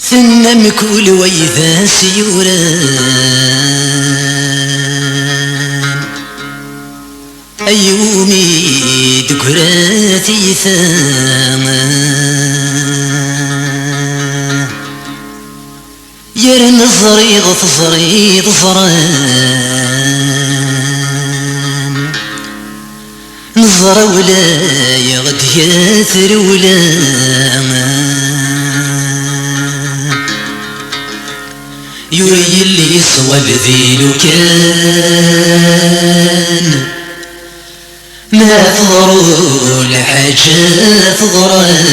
ثنم كل وإذا سيوران أيومي دكراتي ثاما يرن الزريض تزريض زران نزر ولا يغد ياثر ولا يري اللي صوب ذيل كان ما تضروا الحاجات ضرام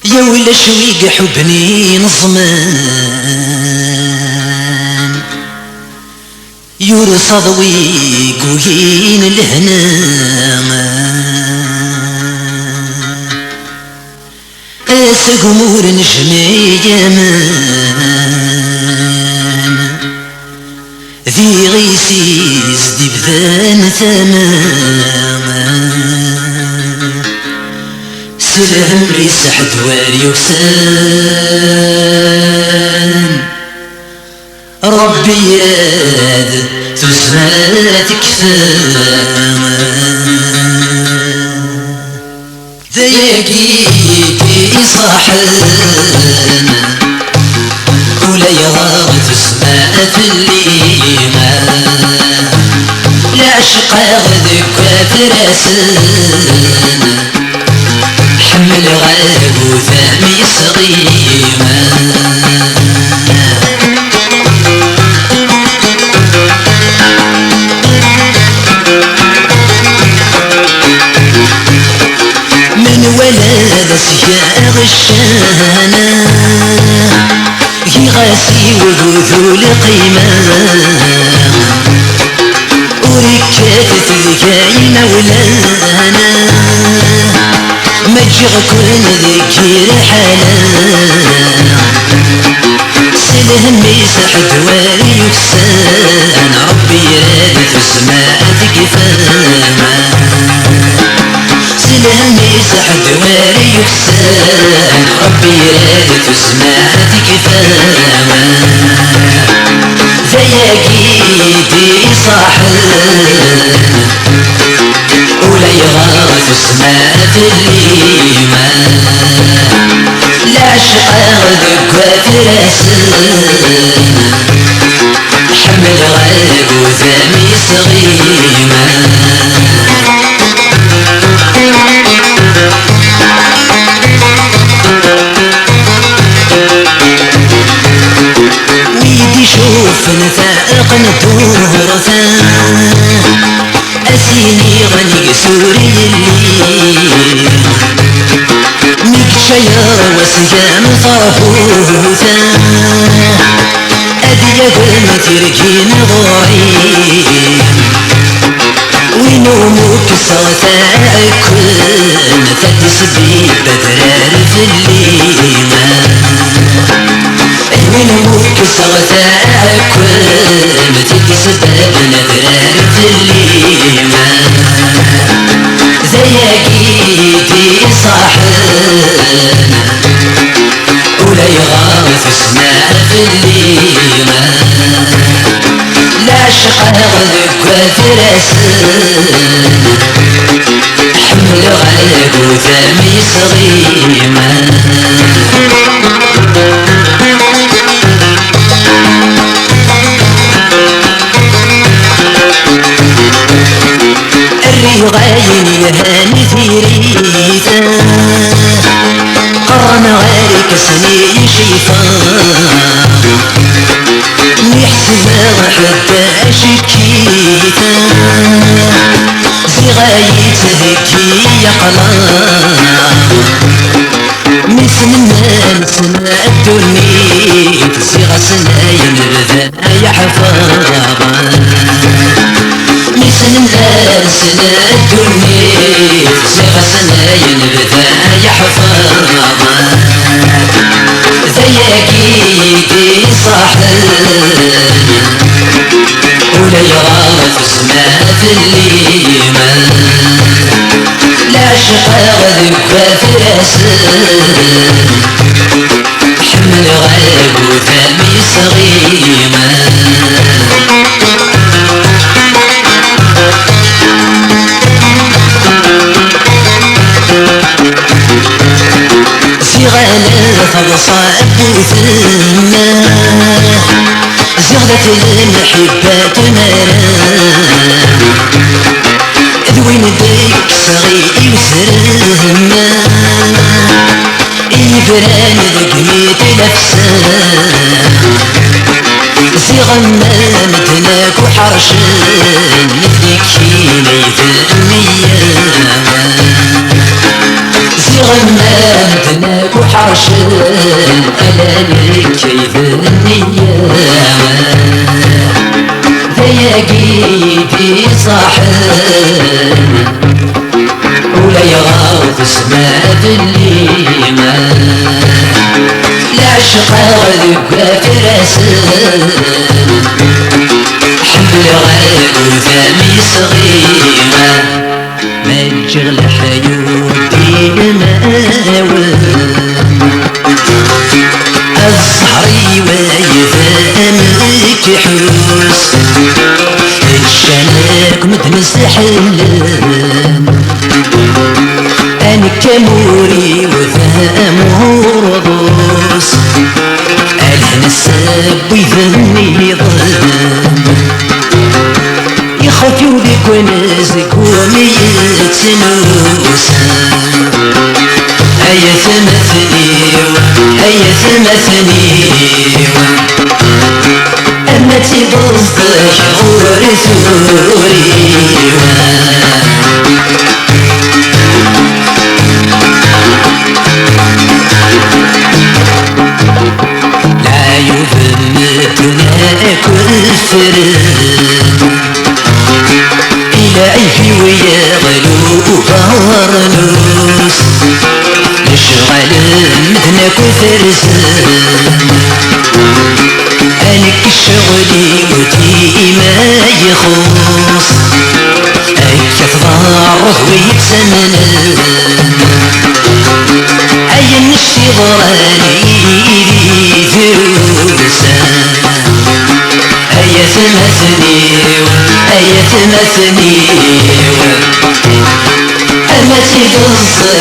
يا ولا شويق حبني نظمان يرصد ويقوين الهنا أسقمور نجمي يمان ذي غيسيز دي بذان ثماما سلام ريسح دوار يكسان ربي ياد تسماتك فاما ذيكي صاحنا ولا يغار تسماء في الليمة لا شقا غذك وتراسنا حمل غاب وثامي صغيمة ولا سياغ الشانا يغاسي وذول قيمة وركات تذكاي مولانا مجغ كون ذكير حالا سلهم يسح دواري يكسان ربي يراد تسماتك فاما سلهم يسح دواري يكسان ربي يراد تسماتك فاما ذياقيدي صاحنا ولا يغار تسمات الليمة لا شقا ذك وتراسنا حمل غاب وثامي صغيمة ويدي شوف نفائق ندور أسيني غني سوري الليل ميك شيار وسيام طافوثا أدي قلم تركين ضعيف ونومك صوتاك كن تدسبي بدرار في الليمة ونومك صوتاك كن تدسبي بدرار في الليمة ذياقيدي صاحنا ولا يغاث اسماء في الليمة لا شقا غذك وتراسنا حمل غاب وثامي صغيمة الرغاين يهاني ثيريتا قرن غارك سنين شيطان نحسب حتى شكيتا زغايت هكي يقلان مثل الناس الدنيا زغا سنايا نبذا يا حفاظا حسن الناس الدنيا سيغسنا ينبذا يحفظ ذياكيدي صاحب ولا يغاض اسمه في الليمان لا شقا ذكا فراسل حمل غاب وثامي صغيما صغانا فضصاب وثما زغلت المحبة تمارا ذوين ديك صغير وسرما يبران ذقميت نفسا زغما مدناك وحرشان مثلك ميت المياما زغما مدناك وحرشان ألانك كيف النياما ذياقيدي صاحب ولا يغاض اسمه بالليمان لا شقا ذكا فراسل حمل غاب وثامي صغيرة ما تشغل حيوتي الماوى الصحري ويثامك يحوس الشناك متمسح اللام أنا كموري وفهمه رضوس ألهن الساب ويذني ظلم يخاف يوديك ونازك وميت سنوسا هيا ثمثني هيا ثمثني أما تبصدك غور ثوري لا يذمتنا كل فرد إلهي ويغلو غرنوس نشغل مدنك وفرسان أنك شغلي ودي ما يخص أك تضارض ويتسنن أي نشتي ضراني ذروسا أي ثمثني أي ثمثني أما تبص